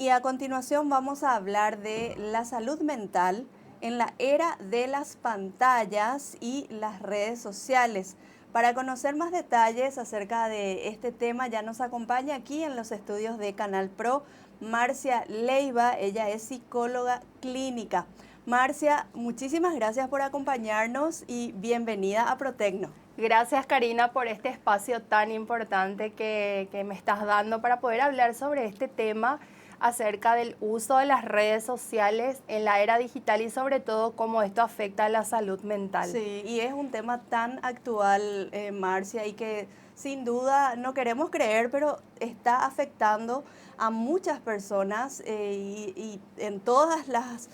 y a continuación vamos a hablar de la salud mental en la era de las pantallas y las redes sociales. Para conocer más detalles acerca de este tema, ya nos acompaña aquí en los estudios de Canal Pro Marcia Leiva. Ella es psicóloga clínica. Marcia, muchísimas gracias por acompañarnos y bienvenida a Protecno. Gracias, Karina, por este espacio tan importante que me estás dando para poder hablar sobre este tema acerca del uso de las redes sociales en la era digital y sobre todo cómo esto afecta a la salud mental. Sí, y es un tema tan actual, Marcia, y que sin duda no queremos creer, pero está afectando a muchas personas y en todas las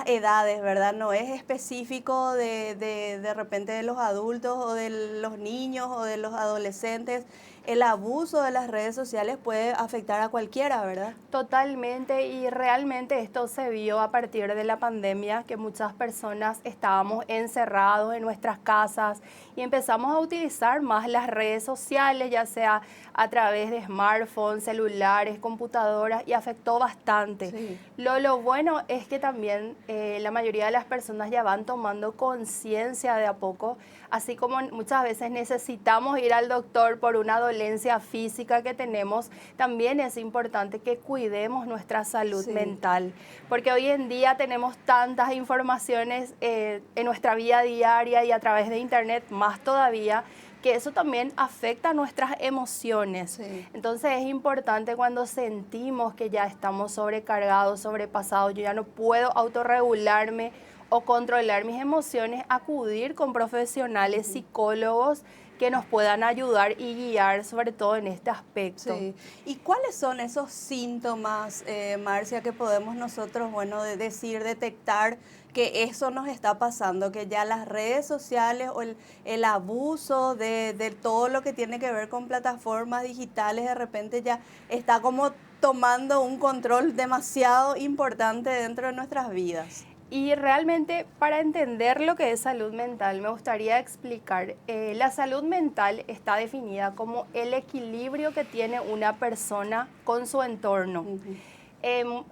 edades, ¿verdad? No es específico de repente de los adultos o de los niños o de los adolescentes. El abuso de las redes sociales puede afectar a cualquiera, ¿verdad? Totalmente, y realmente esto se vio a partir de la pandemia, que muchas personas estábamos encerrados en nuestras casas y empezamos a utilizar más las redes sociales, ya sea a través de smartphones, celulares, computadoras, y afectó bastante. Sí. Lo bueno es que también la mayoría de las personas ya van tomando conciencia de a poco, así como muchas veces necesitamos ir al doctor por una dolencia física que tenemos, también es importante que cuidemos nuestra salud mental, porque hoy en día tenemos tantas informaciones en nuestra vida diaria y a través de internet más todavía, que eso también afecta nuestras emociones. Sí. Entonces es importante cuando sentimos que ya estamos sobrecargados, sobrepasados, yo ya no puedo autorregularme o controlar mis emociones, acudir con profesionales, psicólogos que nos puedan ayudar y guiar sobre todo en este aspecto. Sí. ¿Y cuáles son esos síntomas, Marcia, que podemos nosotros, bueno, detectar que eso nos está pasando, que ya las redes sociales o el abuso de todo lo que tiene que ver con plataformas digitales de repente ya está como tomando un control demasiado importante dentro de nuestras vidas? Y realmente para entender lo que es salud mental me gustaría explicar, la salud mental está definida como el equilibrio que tiene una persona con su entorno.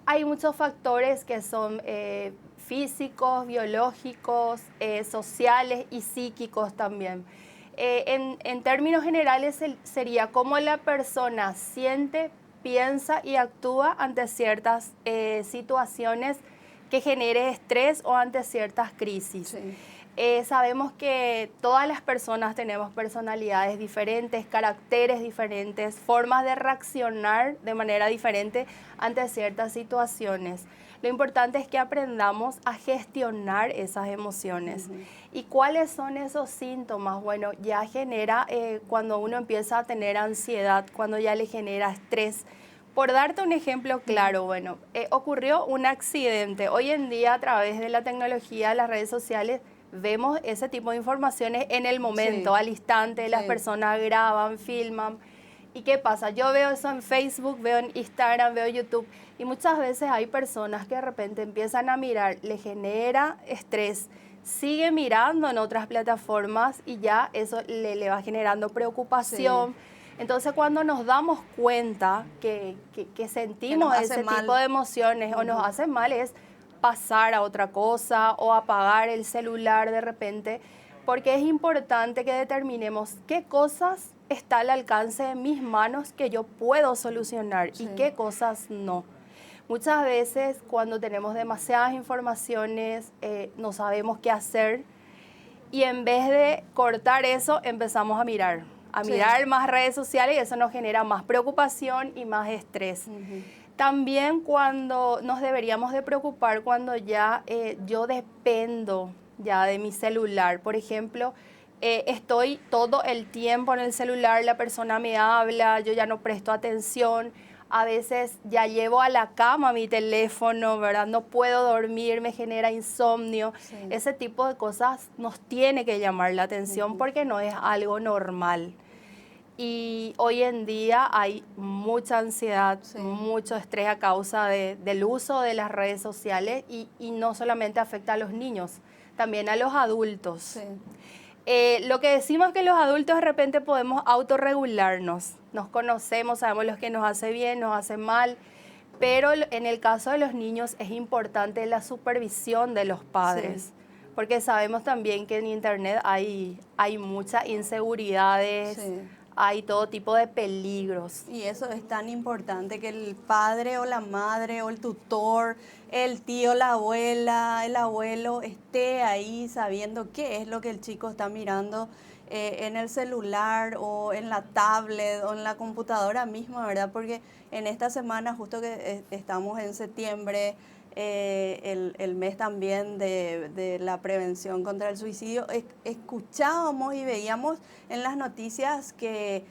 Hay muchos factores que son físicos, biológicos, sociales y psíquicos también. En términos generales sería cómo la persona siente, piensa y actúa ante ciertas situaciones que genere estrés o ante ciertas crisis. Sí. Sabemos que todas las personas tenemos personalidades diferentes, caracteres diferentes, formas de reaccionar de manera diferente ante ciertas situaciones. Lo importante es que aprendamos a gestionar esas emociones. ¿Y cuáles son esos síntomas? Bueno, ya genera cuando uno empieza a tener ansiedad, cuando ya le genera estrés. Por darte un ejemplo claro, bueno, ocurrió un accidente. Hoy en día, a través de la tecnología, las redes sociales, vemos ese tipo de informaciones en el momento, al instante. Las personas graban, filman. ¿Y qué pasa? Yo veo eso en Facebook, veo en Instagram, veo YouTube, y muchas veces hay personas que de repente empiezan a mirar, le genera estrés, sigue mirando en otras plataformas y ya eso le va generando preocupación. Entonces, cuando nos damos cuenta que sentimos ese tipo de emociones o nos hace mal, es pasar a otra cosa o apagar el celular de repente, porque es importante que determinemos qué cosas está al alcance de mis manos que yo puedo solucionar y qué cosas no. Muchas veces cuando tenemos demasiadas informaciones no sabemos qué hacer y en vez de cortar eso empezamos a mirar más redes sociales y eso nos genera más preocupación y más estrés. También cuando nos deberíamos de preocupar cuando ya yo dependo ya de mi celular. Por ejemplo, estoy todo el tiempo en el celular, la persona me habla, yo ya no presto atención. A veces ya llevo a la cama mi teléfono, ¿verdad? No puedo dormir, me genera insomnio. Ese tipo de cosas nos tiene que llamar la atención porque no es algo normal. Y hoy en día hay mucha ansiedad, mucho estrés a causa del uso de las redes sociales y no solamente afecta a los niños, también a los adultos. Lo que decimos es que los adultos de repente podemos autorregularnos, nos conocemos, sabemos lo que nos hace bien, nos hace mal, Pero en el caso de los niños es importante la supervisión de los padres. Sí. Porque sabemos también que en Internet hay muchas inseguridades, Sí. hay todo tipo de peligros. Y eso es tan importante, que el padre o la madre o el tutor, el tío, la abuela, el abuelo esté ahí sabiendo qué es lo que el chico está mirando en el celular o en la tablet o en la computadora misma, ¿verdad? Porque en esta semana, justo que estamos en septiembre, el mes también de la prevención contra el suicidio, escuchábamos y veíamos en las noticias que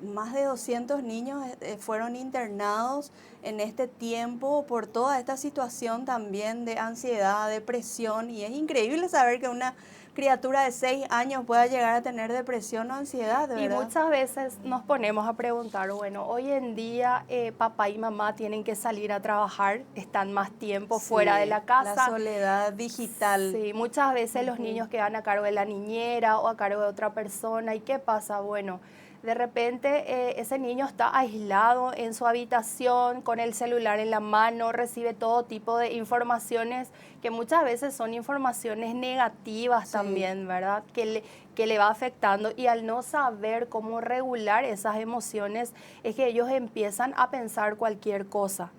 más de 200 niños fueron internados en este tiempo por toda esta situación también de ansiedad, depresión, y es increíble saber que una criatura de 6 años pueda llegar a tener depresión o ansiedad, ¿verdad? Y muchas veces nos ponemos a preguntar, bueno, hoy en día papá y mamá tienen que salir a trabajar, están más tiempo fuera de la casa. La soledad digital. Sí, muchas veces los niños quedan a cargo de la niñera o a cargo de otra persona. ¿Y qué pasa? Bueno, de repente ese niño está aislado en su habitación con el celular en la mano, recibe todo tipo de informaciones que muchas veces son informaciones negativas también, ¿verdad? Que le va afectando, y al no saber cómo regular esas emociones es que ellos empiezan a pensar cualquier cosa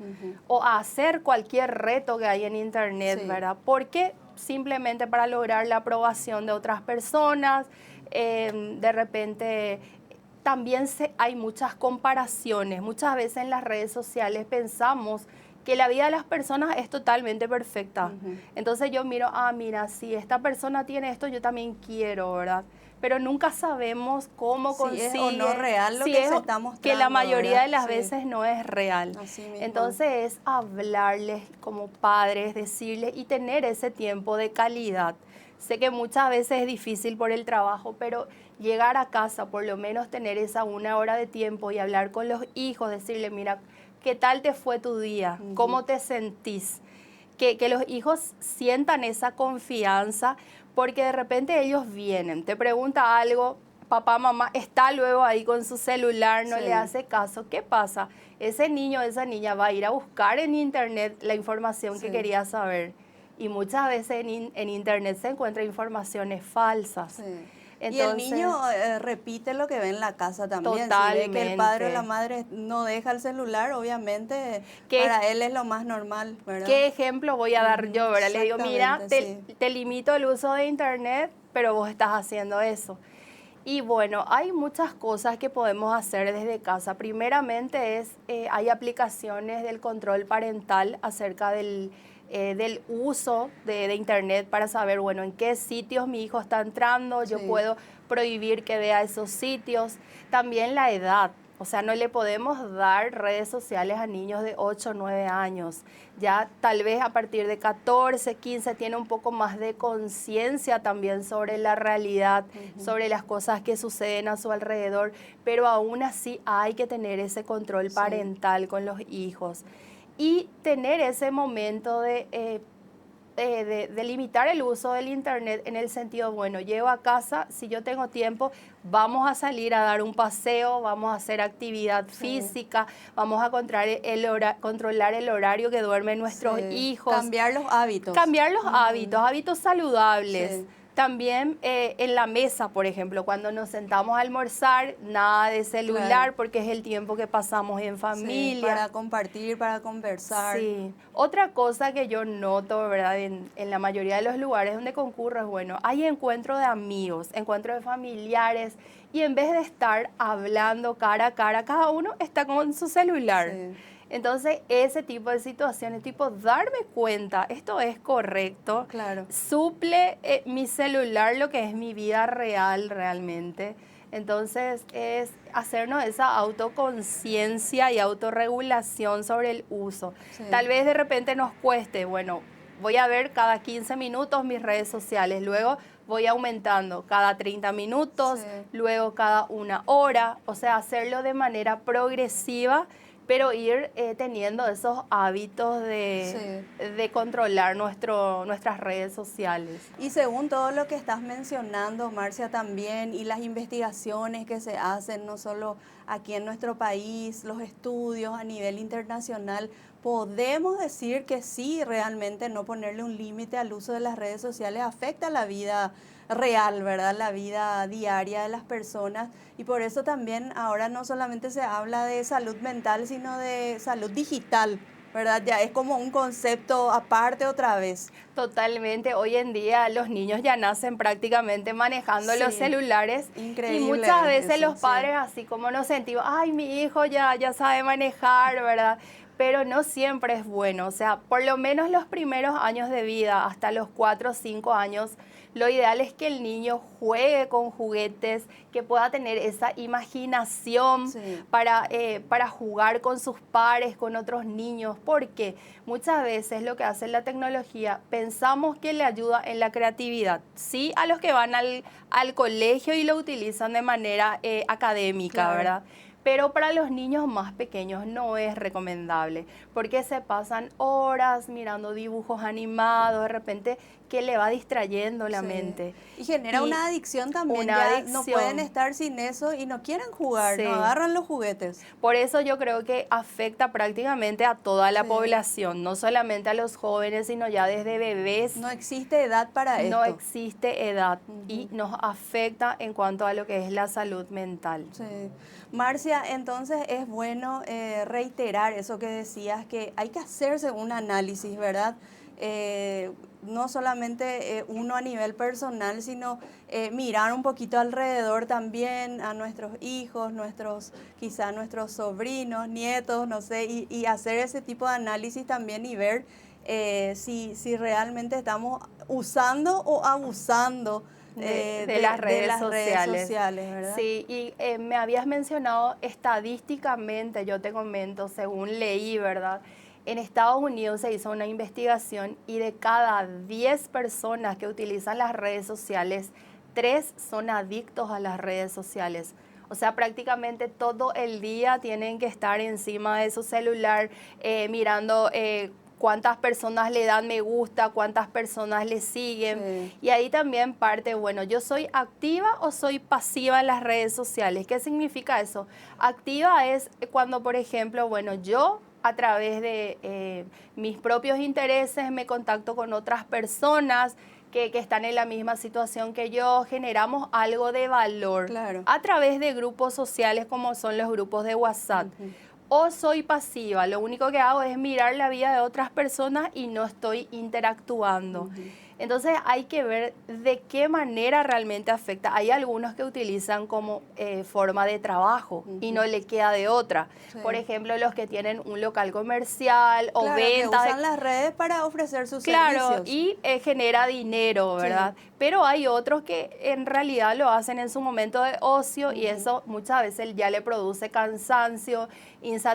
o a hacer cualquier reto que hay en Internet, ¿verdad? Porque simplemente para lograr la aprobación de otras personas, de repente también hay muchas comparaciones. Muchas veces en las redes sociales pensamos que la vida de las personas es totalmente perfecta. Entonces yo miro, mira, si esta persona tiene esto, yo también quiero, ¿verdad? Pero nunca sabemos cómo consigue. Si es o no real lo si que es, se está mostrando, que la mayoría ¿verdad? de las veces no es real. Así mismo. Entonces es hablarles como padres, decirles y tener ese tiempo de calidad. Sé que muchas veces es difícil por el trabajo, pero llegar a casa, por lo menos tener esa 1 hora de tiempo y hablar con los hijos, decirle, mira, ¿qué tal te fue tu día? ¿Cómo te sentís? Que los hijos sientan esa confianza, porque de repente ellos vienen, te pregunta algo, papá, mamá, está luego ahí con su celular, no le hace caso. ¿Qué pasa? Ese niño o esa niña va a ir a buscar en Internet la información que quería saber. Y muchas veces en Internet se encuentran informaciones falsas. Entonces, y el niño repite lo que ve en la casa también. Totalmente. Si ve que el padre o la madre no deja el celular, obviamente para él es lo más normal, ¿verdad? ¿Qué ejemplo voy a dar yo, verdad? Le digo, mira, te limito el uso de Internet, pero vos estás haciendo eso. Y bueno, hay muchas cosas que podemos hacer desde casa. Primeramente hay aplicaciones del control parental acerca del uso de Internet para saber, bueno, en qué sitios mi hijo está entrando. Yo puedo prohibir que vea esos sitios. También la edad. O sea, no le podemos dar redes sociales a niños de 8 o 9 años. Ya tal vez a partir de 14, 15 tiene un poco más de conciencia también sobre la realidad, sobre las cosas que suceden a su alrededor, pero aún así hay que tener ese control parental con los hijos y tener ese momento de limitar el uso del Internet en el sentido, bueno, llego a casa, si yo tengo tiempo, vamos a salir a dar un paseo, vamos a hacer actividad física, vamos a controlar el horario que duermen nuestros hijos. Cambiar los hábitos. Cambiar los hábitos saludables. También en la mesa, por ejemplo, cuando nos sentamos a almorzar, nada de celular, porque es el tiempo que pasamos en familia. Para compartir, para conversar. Sí. Otra cosa que yo noto, ¿verdad? En la mayoría de los lugares donde concurro es, bueno, hay encuentro de amigos, encuentro de familiares, y en vez de estar hablando cara a cara, cada uno está con su celular. Entonces, ese tipo de situaciones, tipo darme cuenta, esto es correcto, suple mi celular lo que es mi vida real realmente. Entonces, es hacernos esa autoconciencia y autorregulación sobre el uso. Tal vez de repente nos cueste, bueno, voy a ver cada 15 minutos mis redes sociales, luego voy aumentando cada 30 minutos, luego cada 1 hora, o sea, hacerlo de manera progresiva, pero ir teniendo esos hábitos de controlar nuestras redes sociales. Y según todo lo que estás mencionando, Marcia, también, y las investigaciones que se hacen, no solo aquí en nuestro país, los estudios a nivel internacional, podemos decir que sí, realmente no ponerle un límite al uso de las redes sociales afecta la vida real, ¿verdad? La vida diaria de las personas. Y por eso también ahora no solamente se habla de salud mental, sino de salud digital, ¿verdad? Ya es como un concepto aparte otra vez. Totalmente, hoy en día los niños ya nacen prácticamente manejando los Sí, celulares y muchas increíble veces eso, los sí. padres así como nos sentimos, ay, mi hijo ya sabe manejar, ¿verdad? Pero no siempre es bueno, o sea, por lo menos los primeros años de vida, hasta los 4 o 5 años, lo ideal es que el niño juegue con juguetes, que pueda tener esa imaginación Sí. para jugar con sus pares, con otros niños, porque muchas veces lo que hace la tecnología, pensamos que le ayuda en la creatividad. Sí, a los que van al colegio y lo utilizan de manera académica, Claro. ¿verdad? Pero para los niños más pequeños no es recomendable porque se pasan horas mirando dibujos animados, de repente que le va distrayendo la Sí. mente. Y genera Y una adicción también, una ya no pueden adicción. estar sin eso y no quieren jugar, no Sí. agarran los juguetes. Por eso yo creo que afecta prácticamente a toda la Sí. población, no solamente a los jóvenes, sino ya desde bebés. No existe edad para No esto. existe edad y Ujú. nos afecta en cuanto a lo que es la salud mental. Sí. Marcia, entonces es bueno reiterar eso que decías, que hay que hacerse un análisis, ¿verdad? No solamente uno a nivel personal, sino mirar un poquito alrededor también a nuestros hijos, quizá nuestros sobrinos, nietos, no sé, y hacer ese tipo de análisis también y ver si realmente estamos usando o abusando De las de redes las redes sociales. sociales, ¿verdad? Sí, y me habías mencionado estadísticamente, yo te comento, según leí, ¿verdad? En Estados Unidos se hizo una investigación y de cada 10 personas que utilizan las redes sociales, 3 son adictos a las redes sociales. O sea, prácticamente todo el día tienen que estar encima de su celular mirando cuántas personas le dan me gusta, cuántas personas le siguen. Sí. Y ahí también parte, bueno, ¿yo soy activa o soy pasiva en las redes sociales? ¿Qué significa eso? Activa es cuando, por ejemplo, bueno, yo a través de mis propios intereses me contacto con otras personas que están en la misma situación que yo, generamos algo de valor Claro. a través de grupos sociales como son los grupos de WhatsApp. Ujú. O soy pasiva, lo único que hago es mirar la vida de otras personas y no estoy interactuando. Ujú. Entonces hay que ver de qué manera realmente afecta. Hay algunos que utilizan como forma de trabajo y no Ujú. le queda de otra. Sí. Por ejemplo, los que tienen un local comercial o Claro, que ventas de. usan las redes para ofrecer sus Claro, servicios. y genera dinero, ¿verdad? Sí. Pero hay otros que en realidad lo hacen en su momento de ocio y Ujú. eso muchas veces ya le produce cansancio,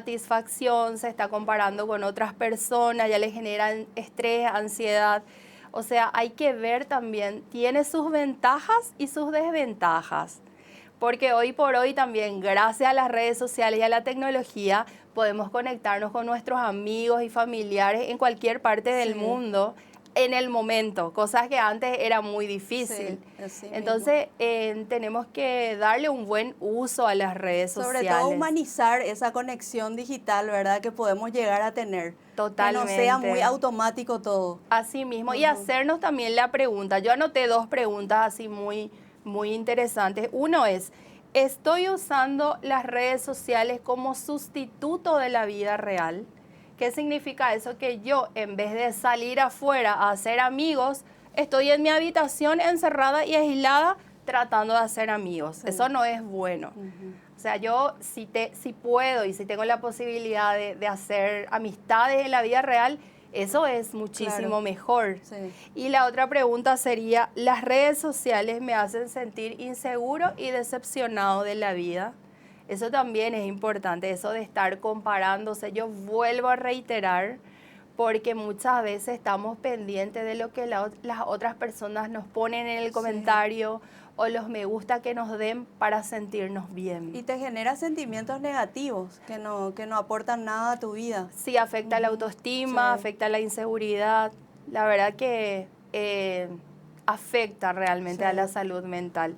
insatisfacción, se está comparando con otras personas, ya le generan estrés, ansiedad. O sea, hay que ver también, tiene sus ventajas y sus desventajas. Porque hoy por hoy también, gracias a las redes sociales y a la tecnología, podemos conectarnos con nuestros amigos y familiares en cualquier parte del Sí. mundo en el momento, cosas que antes era muy difícil. Sí, así mismo. Entonces, tenemos que darle un buen uso a las redes Sobre todo sociales. humanizar esa conexión digital, ¿verdad? Que podemos llegar a tener. Que no sea muy Totalmente. automático todo. Así mismo. Y Ujú. hacernos también la pregunta. Yo anoté 2 preguntas así muy interesantes. Uno es, ¿estoy usando las redes sociales como sustituto de la vida real? ¿Qué significa eso? Que yo, en vez de salir afuera a hacer amigos, estoy en mi habitación encerrada y aislada tratando de hacer amigos. Sí. Eso no es bueno. Ujú. O sea, yo si puedo y si tengo la posibilidad de hacer amistades en la vida real, eso es muchísimo Claro. mejor. Sí. Y la otra pregunta sería, ¿las redes sociales me hacen sentir inseguro y decepcionado de la vida? Eso también es importante, eso de estar comparándose. Yo vuelvo a reiterar, porque muchas veces estamos pendientes de lo que las otras personas nos ponen en el Sí. comentario o los me gusta que nos den para sentirnos bien. Y te genera sentimientos negativos que no aportan nada a tu vida. Sí, afecta la Ujú. autoestima, Sí. afecta la inseguridad. La verdad que afecta realmente a la Sí. salud mental.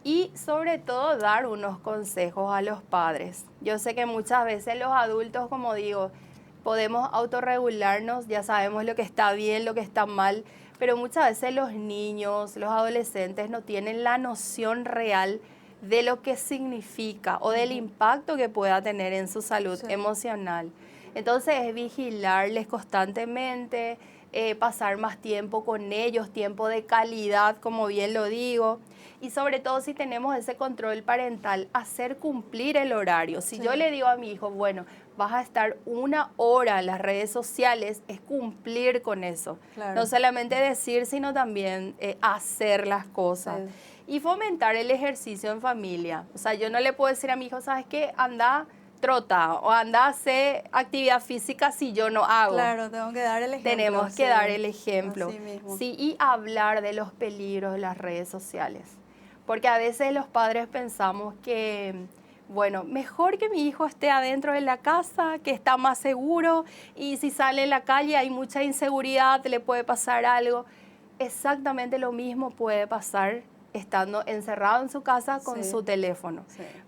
Y sobre todo dar unos consejos a los padres. Yo sé que muchas veces los adultos, como digo, podemos autorregularnos, ya sabemos lo que está bien, lo que está mal, pero muchas veces los niños, los adolescentes no tienen la noción real de lo que significa o del impacto que pueda tener en su salud emocional. Entonces es vigilarles constantemente, pasar más tiempo con ellos, tiempo de calidad, como bien lo digo, y sobre todo si tenemos ese control parental, hacer cumplir el horario. Si yo le digo a mi hijo, bueno, vas a estar 1 hora en las redes sociales, es cumplir con eso. Claro. No solamente decir, sino también hacer las cosas. Y fomentar el ejercicio en familia. O sea, yo no le puedo decir a mi hijo, ¿sabes qué? Anda, trota o anda a hacer actividad física si yo no hago. Claro, tengo que dar el ejemplo. Tenemos que dar el ejemplo. Así mismo. Sí, y hablar de los peligros de las redes sociales. Porque a veces los padres pensamos que, bueno, mejor que mi hijo esté adentro de la casa, que está más seguro, y si sale en la calle hay mucha inseguridad, le puede pasar algo. Exactamente lo mismo puede pasar estando encerrado en su casa con su teléfono.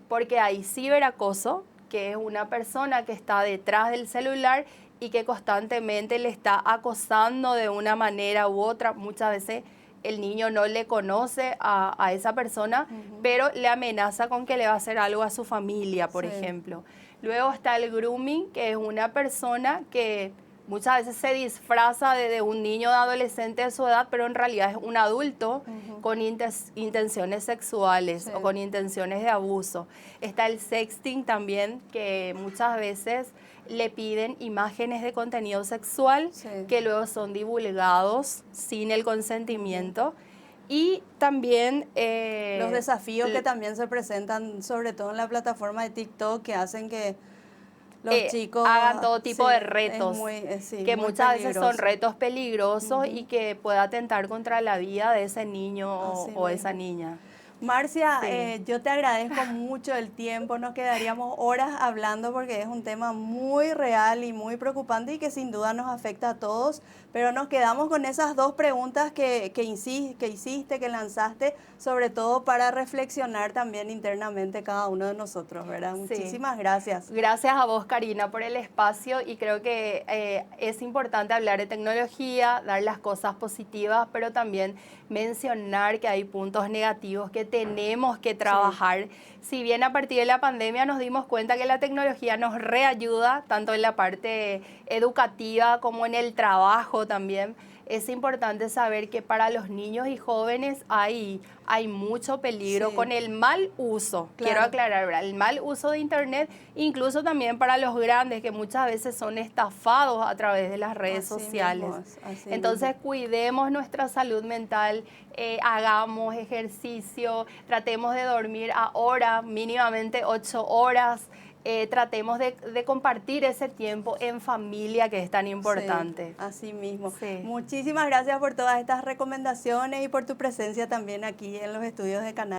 Porque hay ciberacoso, que es una persona que está detrás del celular y que constantemente le está acosando de una manera u otra. Muchas veces el niño no le conoce a esa persona, pero le amenaza con que le va a hacer algo a su familia, por ejemplo. Luego está el grooming, que es una persona que muchas veces se disfraza de un niño o adolescente de su edad, pero en realidad es un adulto con intenciones sexuales o con intenciones de abuso. Está el sexting también, que muchas veces le piden imágenes de contenido sexual que luego son divulgados sin el consentimiento. Y también los desafíos que también se presentan, sobre todo en la plataforma de TikTok, que hacen que los chicos hagan todo tipo de retos, que muy muchas veces son retos peligrosos y que pueda atentar contra la vida de ese niño o esa niña. Marcia, yo te agradezco mucho el tiempo, nos quedaríamos horas hablando porque es un tema muy real y muy preocupante y que sin duda nos afecta a todos, pero nos quedamos con esas 2 preguntas que hiciste, que lanzaste, sobre todo para reflexionar también internamente cada uno de nosotros, ¿verdad? Muchísimas gracias. Gracias a vos, Karina, por el espacio, y creo que es importante hablar de tecnología, dar las cosas positivas, pero también mencionar que hay puntos negativos que tenemos que trabajar. Si bien a partir de la pandemia nos dimos cuenta que la tecnología nos reayuda, tanto en la parte educativa como en el trabajo también, es importante saber que para los niños y jóvenes hay mucho peligro con el mal uso. Quiero aclarar, ¿verdad? El mal uso de Internet, incluso también para los grandes, que muchas veces son estafados a través de las redes sociales. Entonces, cuidemos nuestra salud mental, hagamos ejercicio, tratemos de dormir ahora mínimamente 8 horas. Tratemos de compartir ese tiempo en familia, que es tan importante. Así mismo. Muchísimas gracias por todas estas recomendaciones y por tu presencia también aquí en los estudios de Canal.